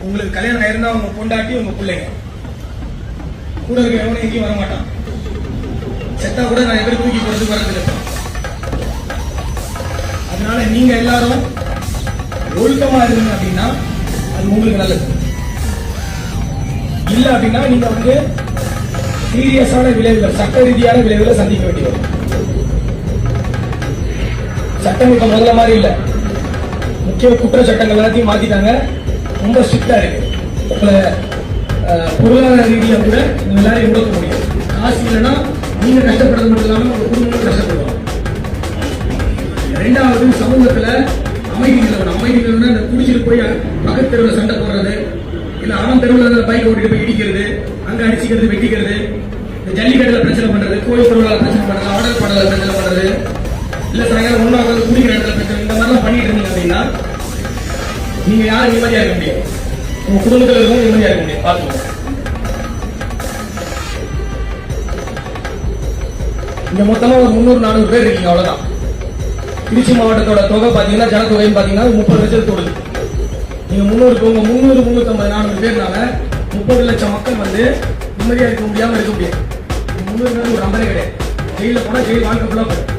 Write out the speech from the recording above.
உங்களுக்கு கல்யாணம் ஆயிருந்தா உங்க பொண்டாட்டி உங்க பிள்ளைங்க கூட இருக்க எவனும் எங்கேயும் வர மாட்டான். செத்தா கூட நான் எதிர்த்து தூக்கி போறதுக்கு வரதில்லை. அதனால நீங்க எல்லாரும் ஒழுக்கமா இருந்தீங்க அப்படின்னா அது உங்களுக்கு நல்லது. இல்ல அப்படின்னா நீங்க சீரியஸான விளைவுகள், சட்ட ரீதியான விளைவுகளை சந்திக்க வேண்டி வரும். சட்டம் இப்ப முதல்ல மாதிரி இல்ல. முக்கிய குற்ற சட்டங்கள் எல்லாத்தையும் மாத்திட்டாங்க. ரொம்ப ஸ்ட்ரிக்டா இருக்கு. பொருளாதார ரீதியா கூட எல்லாரையும் உடக்க முடியும். காசு இல்லைன்னா நீங்க கஷ்டப்படுறது மட்டும் இல்லாம உங்க குடும்பங்களும் கஷ்டப்படுவாங்க. ரெண்டாவது, சமூகத்துல அமைதி நிலவரம். அமைதி நிலவரம் இந்த குடிச்சிட்டு போய் பக்கத்து தெருவில் சண்டை போடுறது, இல்ல அவன் தெருவில் பைக் ஓட்டிட்டு போய் இடிக்கிறது, அங்க அடிச்சுக்கிறது, வெட்டிக்கிறது, இந்த ஜல்லிக்கட்டுல பிரச்சனை பண்றது, கோயில் திருவிழா பிரச்சனை பண்றது, ஆடல் பாடல பிரச்சனை பண்றது, இல்ல சாயங்காலம் ஒன்னா உட்காந்து குடிக்கிற இடத்துல பிரச்சனை, இந்த மாதிரிலாம் பண்ணிட்டு இருந்தீங்க அப்படின்னா நீங்க யாரும் நிம்மதியா இருக்க முடியும். உங்க குடும்பத்தில் இருக்கும் நிம்மதியா இருக்க முடியும். பார்த்துக்கோங்க. இங்க மொத்தமா ஒரு 300-400 பேர் இருக்கீங்க, அவ்வளவுதான். திருச்சி மாவட்டத்தோட தொகை பாத்தீங்கன்னா, ஜனத்தொகைன்னு பாத்தீங்கன்னா 30 லட்சம் தொடுது. நீங்க 300-350-400 பேர்னால 30 லட்சம் மக்கள் நிம்மதியா இருக்க முடியாம இருக்க முடியாது. 300 ஒரு நம்பரே கிடையாது. ஜெயில போனா ஜெயில் வாழ்க்கை ஃபுல்லா போயிடும்.